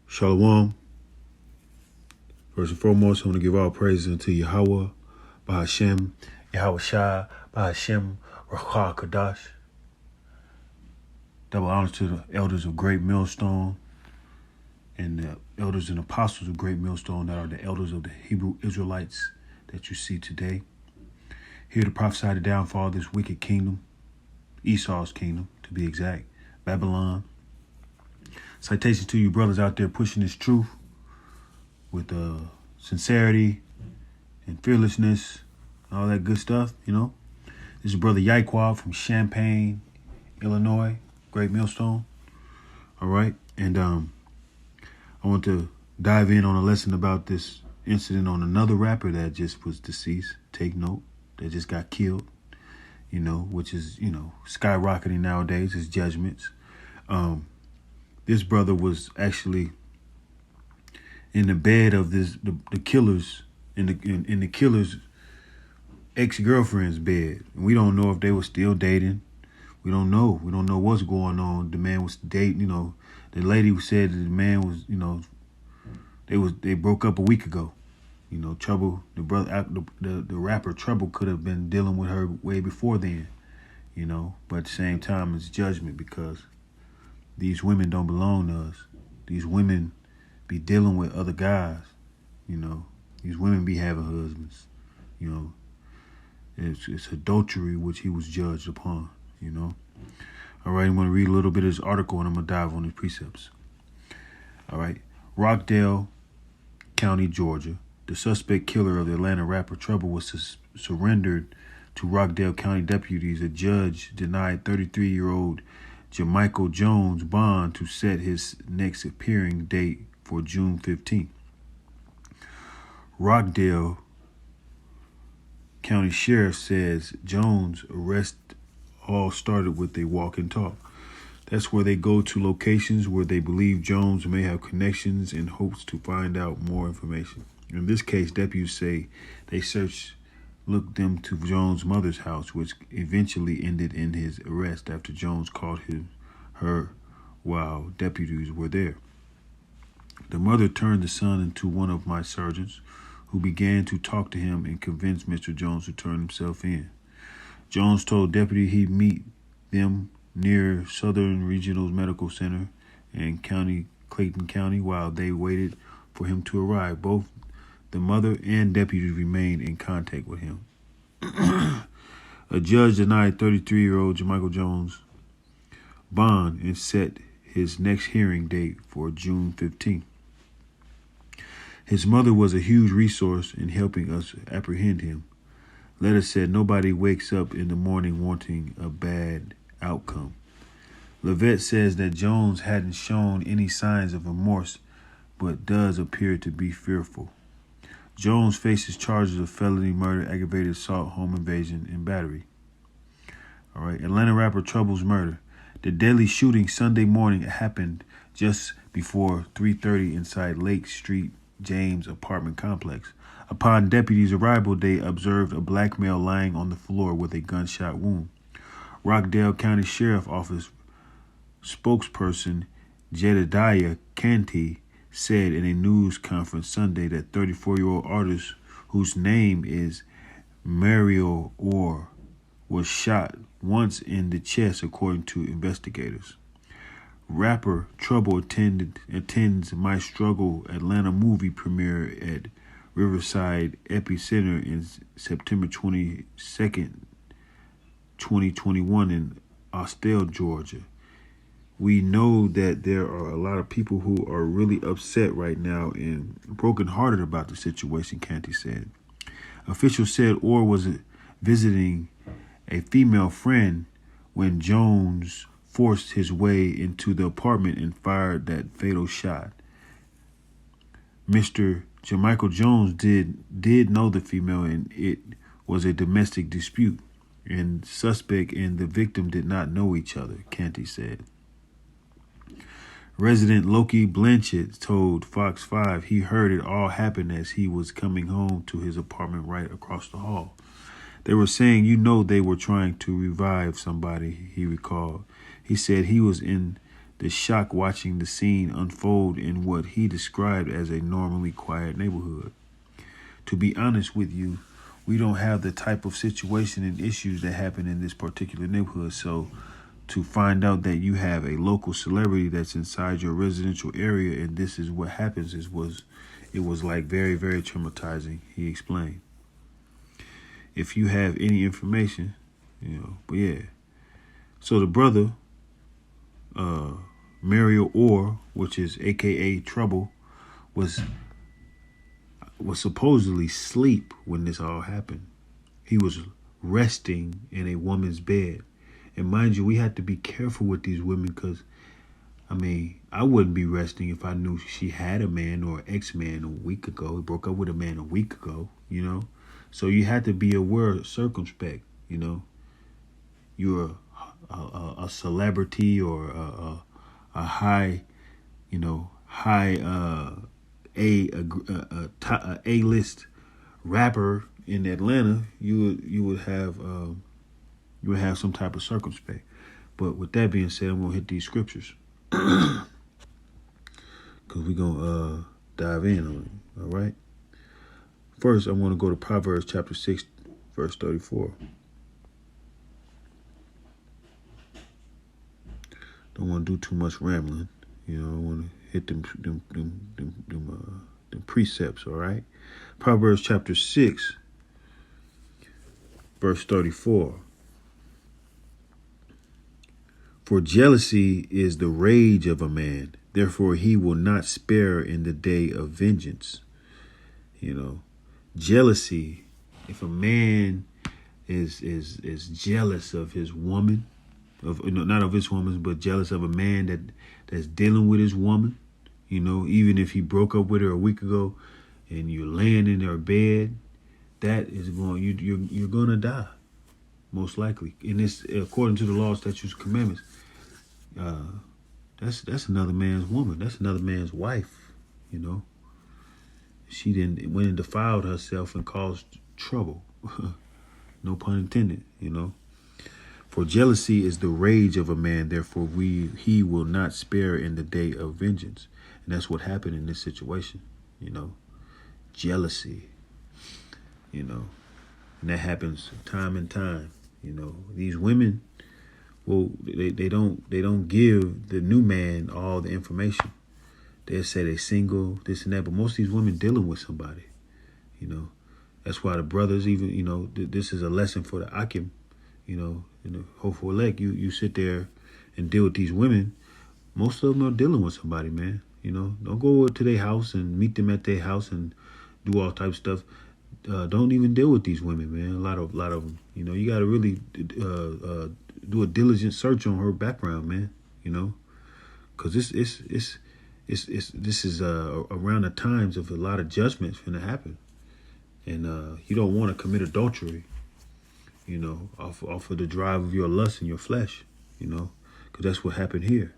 Shalom. First and foremost, I want to give all praises unto Yahweh, Bahashem, Yahweh Shai, Bahashem, Rachah Kadash. Double honors to the elders of Great Millstone and the elders and apostles of Great Millstone that are the elders of the Hebrew Israelites that you see today. Here to prophesy the downfall of this wicked kingdom, Esau's kingdom, to be exact, Babylon. Citations to you brothers out there pushing this truth with sincerity and fearlessness, all that good stuff, you know. This is Brother Yaikwab from Champaign, Illinois, Great Millstone. All right. And I want to dive in on a lesson about this incident on another rapper that just was deceased. Take note. That just got killed, you know, which is, you know, skyrocketing nowadays, his judgments. This brother was actually in the bed of the killer's in the killer's ex-girlfriend's bed. And we don't know if they were still dating. We don't know. We don't know what's going on. The man was dating, you know. The lady said that the man was, you know, they broke up a week ago. You know, Trouble, the rapper Trouble could have been dealing with her way before then, you know. But at the same time, it's judgment because these women don't belong to us. These women be dealing with other guys, you know. These women be having husbands, you know. It's adultery which he was judged upon, you know. All right, I'm going to read a little bit of this article and I'm going to dive on these precepts. All right. Rockdale County, Georgia. The suspect killer of the Atlanta rapper Trouble was surrendered to Rockdale County deputies. A judge denied 33-year-old Jamichael Jones bond to set his next appearing date for June 15th. Rockdale County Sheriff says Jones' arrest all started with a walk and talk. That's where they go to locations where they believe Jones may have connections in hopes to find out more information. In this case, deputies say they looked them to Jones' mother's house, which eventually ended in his arrest after Jones called her while deputies were there. The mother turned the son into one of my sergeants, who began to talk to him and convince Mr. Jones to turn himself in. Jones told deputy he'd meet them near Southern Regional Medical Center and Clayton County while they waited for him to arrive. Both the mother and deputies remained in contact with him. A judge denied 33-year-old Jamichael Jones bond and set his next hearing date for June 15th. His mother was a huge resource in helping us apprehend him. Letter said nobody wakes up in the morning wanting a bad outcome. Levette says that Jones hadn't shown any signs of remorse, but does appear to be fearful. Jones faces charges of felony murder, aggravated assault, home invasion, and battery. All right, Atlanta rapper Trouble's murder. The deadly shooting Sunday morning happened just before 3:30 inside Lake Street James apartment complex. Upon deputies' arrival, they observed a black male lying on the floor with a gunshot wound. Rockdale County Sheriff Office spokesperson Jedediah Canty said in a news conference Sunday that 34-year-old artist, whose name is Mario Orr, was shot once in the chest, according to investigators. Rapper Trouble attends My Struggle Atlanta movie premiere at Riverside epicenter in September 22nd, 2021 in Austell, Georgia. We know that there are a lot of people who are really upset right now and brokenhearted about the situation, Canty said. Officials said Orr was visiting a female friend when Jones forced his way into the apartment and fired that fatal shot. Mr. Jermichael Jones did know the female, and it was a domestic dispute, and suspect and the victim did not know each other, Canty said. Resident Loki Blanchett told Fox 5 he heard it all happen as he was coming home to his apartment right across the hall. They were saying, they were trying to revive somebody, he recalled. He said he was in the shock watching the scene unfold in what he described as a normally quiet neighborhood. To be honest with you, we don't have the type of situation and issues that happen in this particular neighborhood. So to find out that you have a local celebrity that's inside your residential area and this is what happens, it was like very, very traumatizing, he explained. If you have any information, but yeah. So the brother, Mario Orr, which is AKA Trouble, was supposedly asleep when this all happened. He was resting in a woman's bed. And mind you, we had to be careful with these women because, I wouldn't be resting if I knew she had a man or an ex-man a week ago. He broke up with a man a week ago, So you had to be aware, circumspect, You're a celebrity or a high, A-list rapper in Atlanta, you would have some type of circumspect. But with that being said, I'm gonna hit these scriptures because we're gonna dive in on it. All right. First, I want to go to Proverbs chapter 6, verse 34. Don't want to do too much rambling. I want to hit them precepts, all right? Proverbs chapter 6, verse 34. For jealousy is the rage of a man, therefore he will not spare in the day of vengeance. Jealousy, if a man is jealous of his woman, not of his woman, but jealous of a man that's dealing with his woman, even if he broke up with her a week ago and you're laying in her bed, that is you're going to die, most likely. And this, according to the law, statutes, commandments, that's another man's woman. That's another man's wife, She went and defiled herself and caused trouble. No pun intended, For jealousy is the rage of a man, therefore he will not spare in the day of vengeance. And that's what happened in this situation, Jealousy, And that happens time and time, These women, well, they don't give the new man all the information. They'll say they're single, this and that, but most of these women dealing with somebody, That's why the brothers even, this is a lesson for the Akim, in the hopeful elect. You sit there and deal with these women. Most of them are dealing with somebody, man. Don't go to their house and meet them at their house and do all types of stuff. Don't even deal with these women, man. A lot of them. You got to really do a diligent search on her background, man. Because this is around the times of a lot of judgments going to happen, and you don't want to commit adultery, off of the drive of your lust and your flesh, because that's what happened here.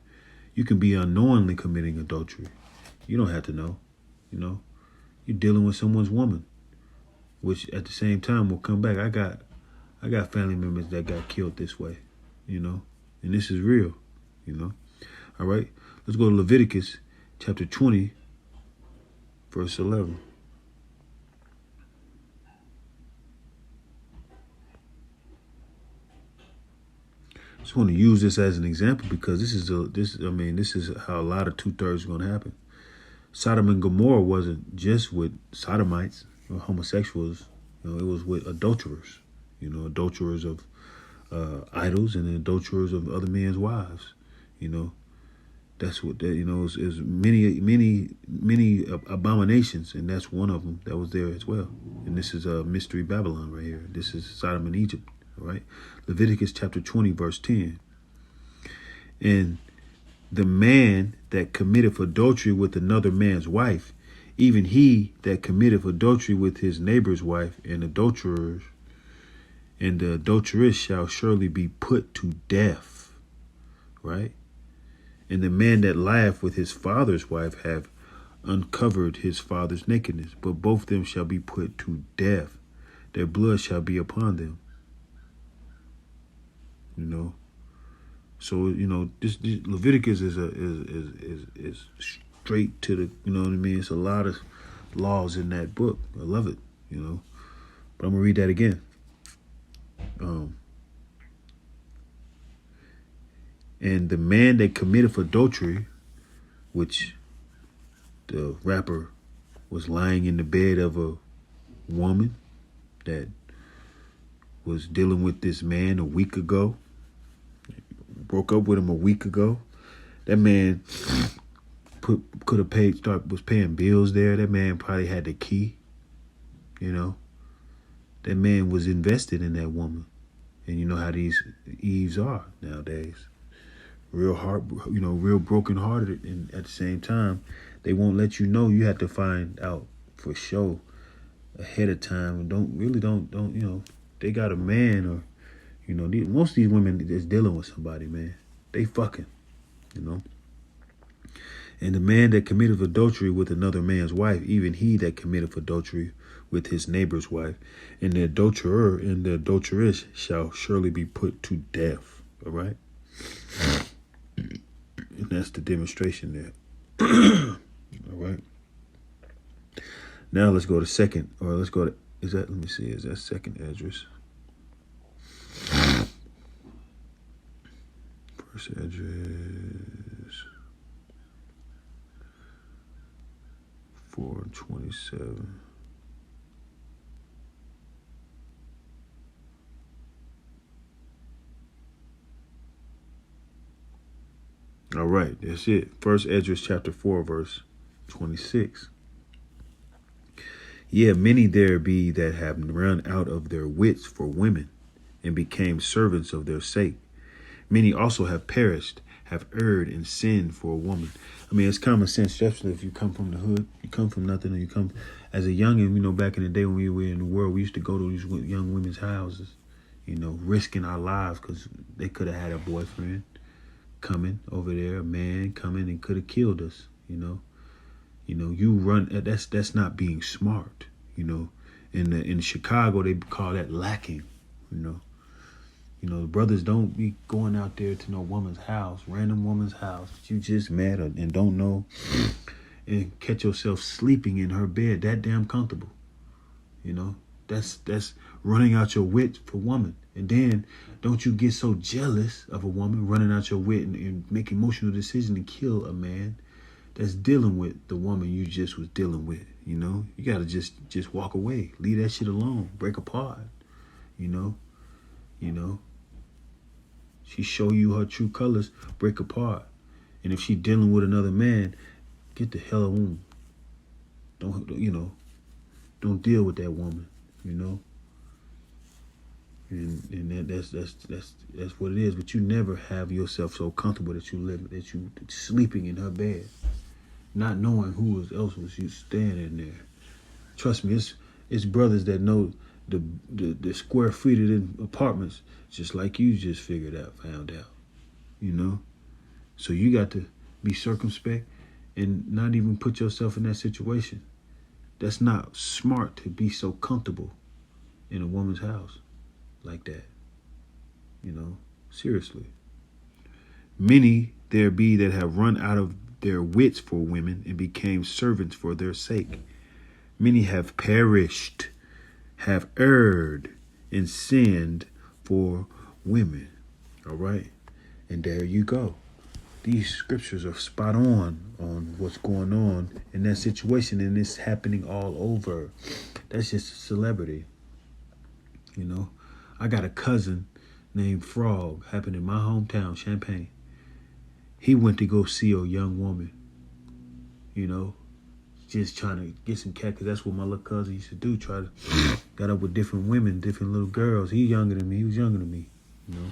You can be unknowingly committing adultery. You don't have to know, You're dealing with someone's woman, which at the same time will come back. I got family members that got killed this way, and this is real, All right, let's go to Leviticus chapter 20, verse 11. Just want to use this as an example because this is how a lot of 2/3 is going to happen. Sodom and Gomorrah wasn't just with sodomites or homosexuals. It was with adulterers. Adulterers of idols and adulterers of other men's wives. That's what that is many abominations, and that's one of them that was there as well. And this is a mystery Babylon right here. This is Sodom and Egypt. All right, Leviticus chapter 20 verse 10. And the man that committeth adultery with another man's wife, even he that committeth adultery with his neighbor's wife, and adulterers and the adulteress shall surely be put to death. Right? And the man that lieth with his father's wife have uncovered his father's nakedness, but both them shall be put to death. Their blood shall be upon them. So this Leviticus is straight to the It's a lot of laws in that book. I love it. But I'm gonna read that again. And the man that committeth adultery, which the rapper was lying in the bed of a woman that was dealing with this man a week ago, broke up with him a week ago. That man was paying bills there. That man probably had the key. That man was invested in that woman. And you know how these Eves are nowadays. Real real broken-hearted, and at the same time, they won't let you know. You have to find out for sure ahead of time, and don't they got a man, or most of these women is dealing with somebody, man. They fucking, And the man that committeth adultery with another man's wife, even he that committeth adultery with his neighbor's wife, and the adulterer and the adulteress shall surely be put to death. All right. And that's the demonstration there. All right. Now let's go to let me see, is that second address? First address 427. All right, that's it. First Esdras chapter 4, verse 26. Yeah, many there be that have run out of their wits for women, and became servants of their sake. Many also have perished, have erred and sinned for a woman. I mean, it's common sense, especially if you come from the hood, you come from nothing, and you come as a youngin', back in the day when we were in the world, we used to go to these young women's houses, risking our lives because they could have had a boyfriend coming over there, a man coming and could have killed us, you run, that's not being smart, in Chicago, they call that lacking, the brothers don't be going out there to no woman's house, random woman's house that you just met and don't know, and catch yourself sleeping in her bed that damn comfortable. That's running out your wit for woman. And then don't you get so jealous of a woman running out your wit and make emotional decision to kill a man that's dealing with the woman you just was dealing with. You gotta just walk away, leave that shit alone, break apart. She show you her true colors, break apart. And if she dealing with another man, get the hell on. Don't deal with that woman, And that's what it is. But you never have yourself so comfortable that you sleeping in her bed, not knowing who else was you standing there. Trust me, it's brothers that know the square feet of the apartments just like you just found out. So you got to be circumspect and not even put yourself in that situation. That's not smart to be so comfortable in a woman's house like that. Seriously. Many there be that have run out of their wits for women and became servants for their sake. Many have perished, have erred and sinned for women. All right. And there you go. these scriptures are spot on what's going on in that situation, and it's happening all over. That's just a celebrity. You know, I got a cousin named Frog, happened in my hometown, Champaign. He went to go see a young woman, you know, just trying to get some cat, because that's what my little cousin used to do, try to got up with different women, different little girls. He was younger than me, you know.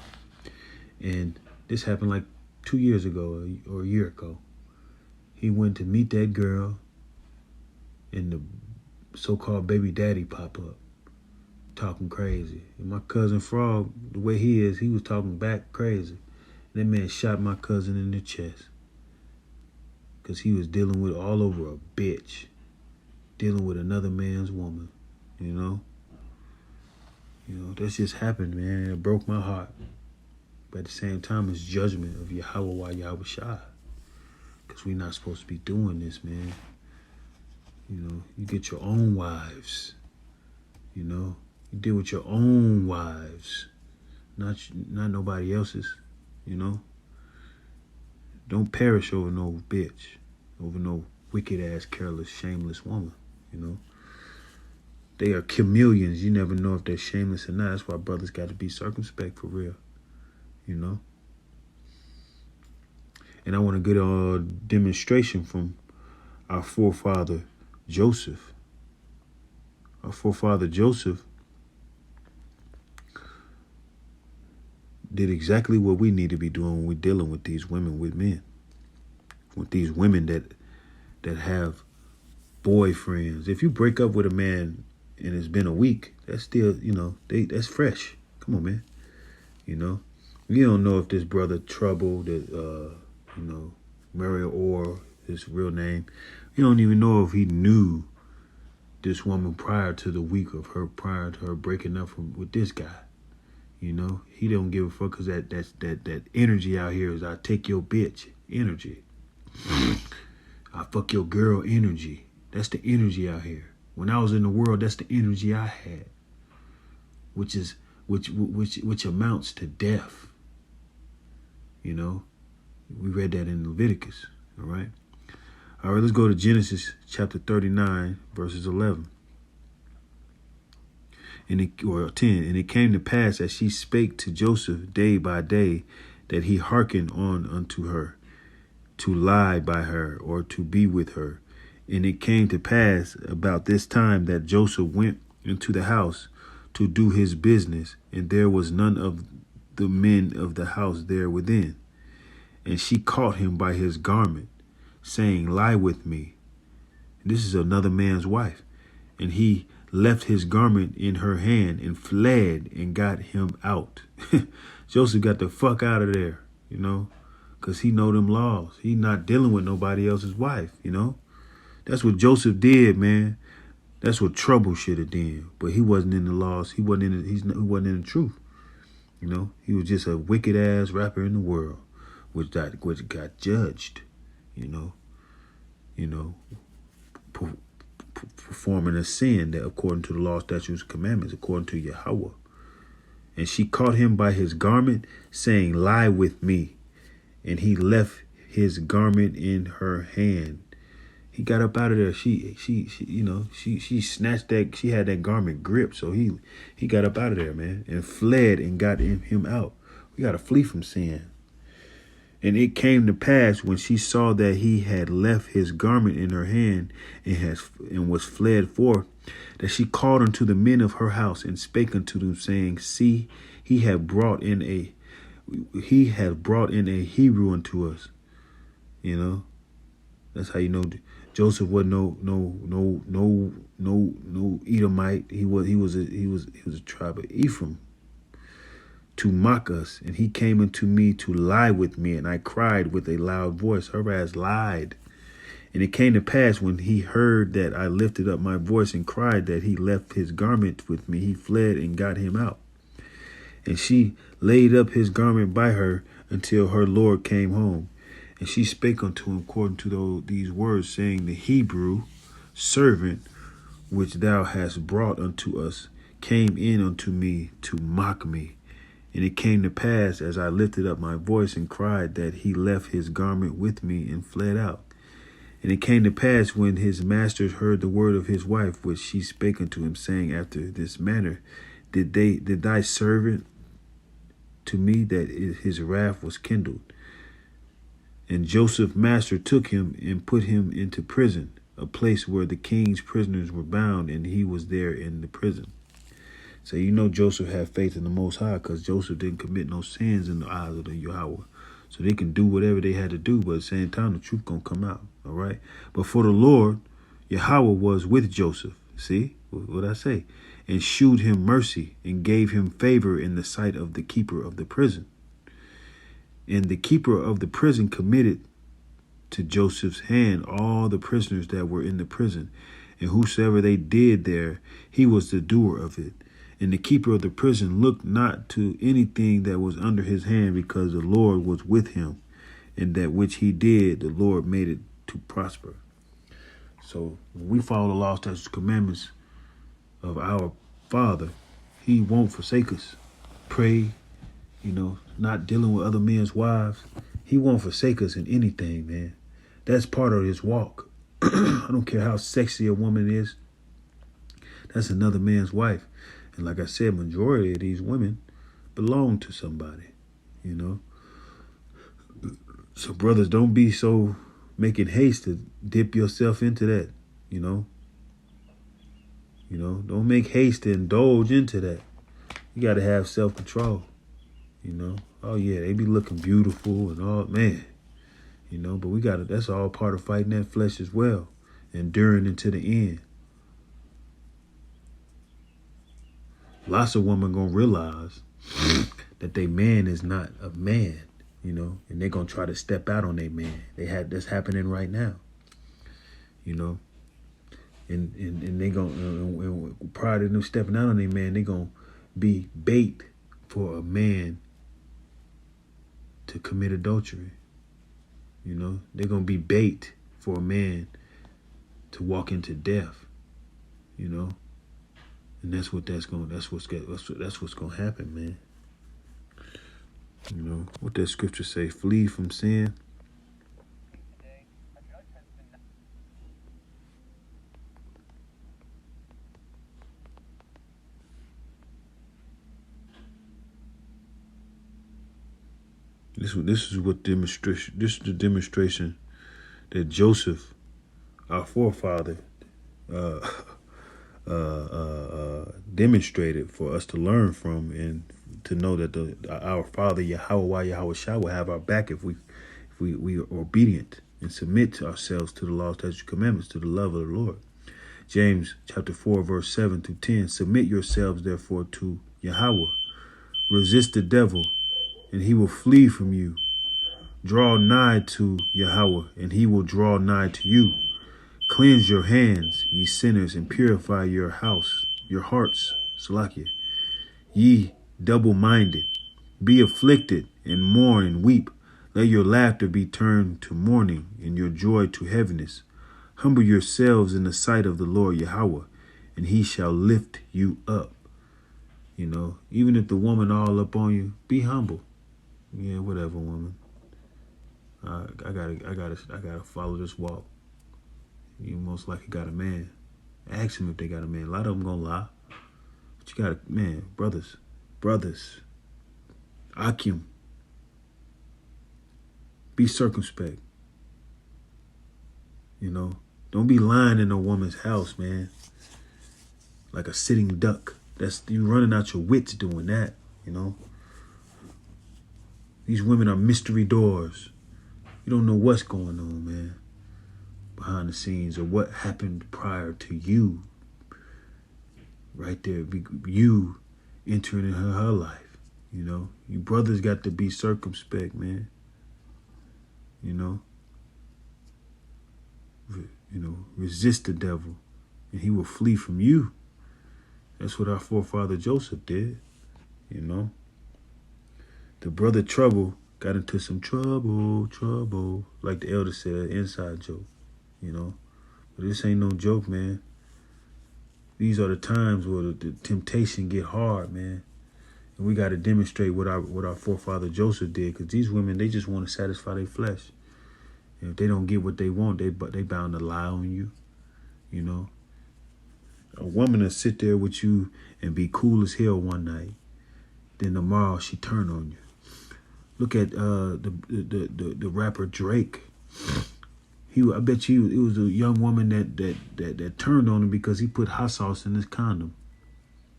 And this happened like 2 years ago or a year ago. He went to meet that girl, and the so-called baby daddy pop up, talking crazy. And my cousin Frog, the way he is, he was talking back crazy. And that man shot my cousin in the chest, because he was dealing with all over a bitch, dealing with another man's woman, you know. You know, that's just happened, man. It broke my heart. But at the same time, it's judgment of Yahweh while Yahweh Shai. Because we're not supposed to be doing this, man. You know, you get your own wives. You know, you deal with your own wives, not nobody else's, you know. Don't perish over no bitch, over no wicked-ass, careless, shameless woman, you know. They are chameleons. You never know if they're shameless or not. That's why brothers got to be circumspect for real, you know. And I want to get a demonstration from our forefather Joseph. Our forefather Joseph did exactly what we need to be doing when we're dealing with these women with men. With these women that have boyfriends. If you break up with a man and it's been a week, that's still, you know, that's fresh. Come on, man. You know, you don't know if this brother Trouble, that you know, Mario Orr, his real name, you don't even know if he knew this woman prior to her breaking up with this guy. You know, he don't give a fuck, because that energy out here is I take your bitch energy. I fuck your girl energy. That's the energy out here. When I was in the world, that's the energy I had, which amounts to death. You know, we read that in Leviticus. All right, let's go to Genesis chapter 39, verses 11. Or 10, and it came to pass as she spake to Joseph day by day, that he hearkened on unto her, to lie by her, or to be with her. And it came to pass about this time that Joseph went into the house to do his business, and there was none of the men of the house there within. And she caught him by his garment, saying, Lie with me. This is another man's wife. And he left his garment in her hand and fled and got him out. Joseph got the fuck out of there, you know, because he know them laws. He not dealing with nobody else's wife, you know. That's what Joseph did, man. That's what Trouble should have done. But he wasn't in the laws. He wasn't in the truth. You know, he was just a wicked ass rapper in the world, which got judged, you know, performing a sin that according to the law, statutes, commandments, according to Yahweh. And she caught him by his garment, saying, Lie with me. And he left his garment in her hand. He got up out of there. She snatched that. She had that garment gripped. So he got up out of there, man, and fled and got him out. We got to flee from sin. And it came to pass when she saw that he had left his garment in her hand and was fled forth, that she called unto the men of her house and spake unto them, saying, See, he had brought in a Hebrew unto us. You know, that's how you know Joseph wasn't no Edomite. He was a tribe of Ephraim, to mock us. And he came unto me to lie with me, and I cried with a loud voice. Her ass lied. And it came to pass when he heard that I lifted up my voice and cried, that he left his garment with me. He fled and got him out. And she laid up his garment by her until her Lord came home. And she spake unto him according to these words, saying, The Hebrew servant which thou hast brought unto us came in unto me to mock me. And it came to pass, as I lifted up my voice and cried, that he left his garment with me and fled out. And it came to pass, when his masters heard the word of his wife, which she spake unto him, saying, after this manner did thy servant to me, that his wrath was kindled. And Joseph's master took him and put him into prison, a place where the king's prisoners were bound, and he was there in the prison. So Joseph had faith in the Most High, because Joseph didn't commit no sins in the eyes of the Yahweh. So they can do whatever they had to do, but at the same time, the truth going to come out, all right? But for the Lord, Yahweh was with Joseph. See what I say? And shewed him mercy and gave him favor in the sight of the keeper of the prison. And the keeper of the prison committed to Joseph's hand all the prisoners that were in the prison. And whosoever they did there, he was the doer of it. And the keeper of the prison looked not to anything that was under his hand, because the Lord was with him. And that which he did, the Lord made it to prosper. So when we follow the law, statutes, commandments of our Father, he won't forsake us. Pray, not dealing with other men's wives. He won't forsake us in anything, man. That's part of his walk. I don't care how sexy a woman is. That's another man's wife. And like I said, majority of these women belong to somebody, So brothers, don't be so making haste to dip yourself into that, Don't make haste to indulge into that. You got to have self-control, Oh, yeah, they be looking beautiful and all, man, but we got to, that's all part of fighting that flesh as well, enduring into the end. Lots of women going to realize that their man is not a man, and they're going to try to step out on their man. That's happening right now, and they going to, prior to them stepping out on their man, they're going to be bait for a man to commit adultery. They're going to be bait for a man to walk into death, And that's what's going to happen, man. What that scripture say? Flee from sin. This is what demonstration. This is the demonstration that Joseph, our forefather, demonstrated for us to learn from, and to know that our Father Yahweh Shah will have our back if we are obedient and submit to ourselves to the law, statutes, commandments, to the love of the Lord. James chapter 4, verse 7 through 10. Submit yourselves therefore to Yahweh. Resist the devil, and he will flee from you. Draw nigh to Yahweh, and he will draw nigh to you. Cleanse your hands, ye sinners, and purify your hearts, Salakia. Ye double-minded, be afflicted, and mourn and weep. Let your laughter be turned to mourning, and your joy to heaviness. Humble yourselves in the sight of the Lord Yahweh, and he shall lift you up. Even if the woman all up on you, be humble. Yeah, whatever, woman. I gotta follow this walk. You most likely got a man. Ask them if they got a man. A lot of them gonna lie. But you gotta, man, brothers. Akim. Be circumspect. Don't be lying in a woman's house, man. Like a sitting duck. That's you running out your wits doing that, These women are mystery doors. You don't know what's going on, man, behind the scenes, or what happened prior to you. Right there, you entering in her life. You brothers got to be circumspect, man. Resist the devil, and he will flee from you. That's what our forefather Joseph did. The brother Trouble got into some trouble, like the elder said, inside joke, But this ain't no joke, man. These are the times where the temptation get hard, man. And we got to demonstrate what our forefather Joseph did, because these women, they just want to satisfy their flesh. And if they don't get what they want, they bound to lie on you. You know, a woman will sit there with you and be cool as hell one night, then tomorrow she turn on you. Look at the rapper Drake. I bet you it was a young woman that turned on him because he put hot sauce in his condom,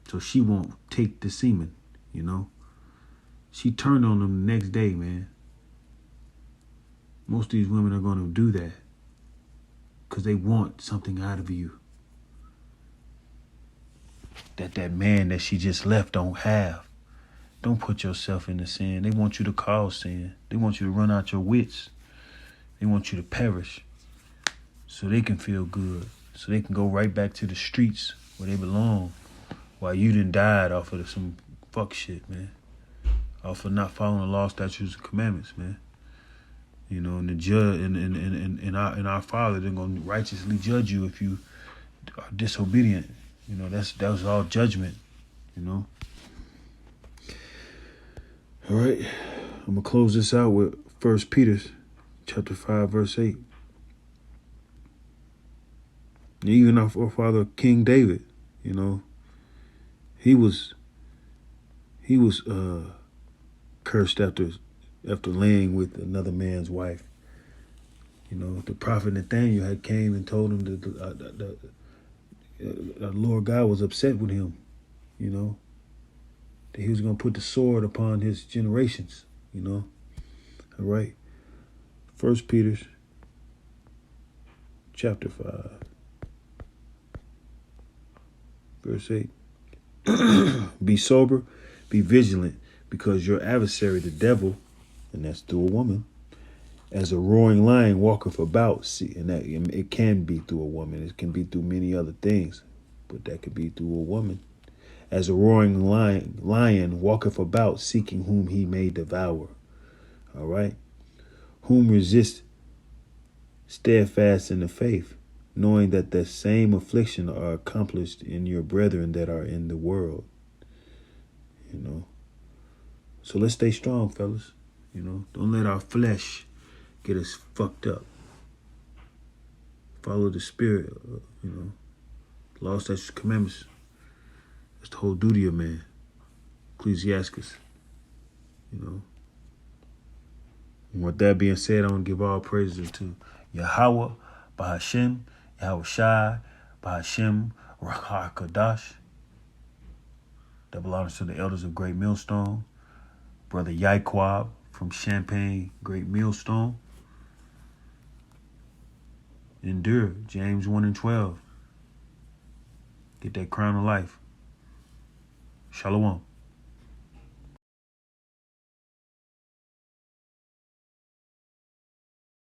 so she won't take the semen. You know, she turned on him the next day, man. Most of these women are going to do that because they want something out of you that man that she just left don't have. Don't put yourself in the sin. They want you to cause sin. They want you to run out your wits. They want you to perish so they can feel good, so they can go right back to the streets where they belong while you done died off of some fuck shit, man. Off of not following the law, statutes, and commandments, man. You know, and the judge and our Father, they're gonna righteously judge you if you are disobedient. You know, that was all judgment. You know. All right, I'm gonna close this out with 1 Peter, chapter 5, verse 8. Even our forefather King David, you know, he was cursed after laying with another man's wife. You know, the prophet Nathaniel had came and told him that the Lord God was upset with him. You know, that he was going to put the sword upon his generations. You know, all right. 1 Peter, chapter 5, verse 8. Be sober, be vigilant, because your adversary, the devil, and that's through a woman, as a roaring lion walketh about. See, and that it can be through a woman. It can be through many other things, but that could be through a woman. As a roaring lion walketh about, seeking whom he may devour. All right? Whom resist steadfast in the faith, knowing that the same affliction are accomplished in your brethren that are in the world. You know. So let's stay strong, fellas. You know, don't let our flesh get us fucked up. Follow the spirit, you know. Law, statutes, commandments. That's the whole duty of man. Ecclesiastes. You know. And with that being said, I want to give all praises to Yahweh, Bahashem, Yahweh Shai, Bahashem, Rakha Kadash. Double honors to the elders of Great Millstone. Brother Yaiquab from Champaign, Great Millstone. Endure, James 1 and 12. Get that crown of life. Shalom.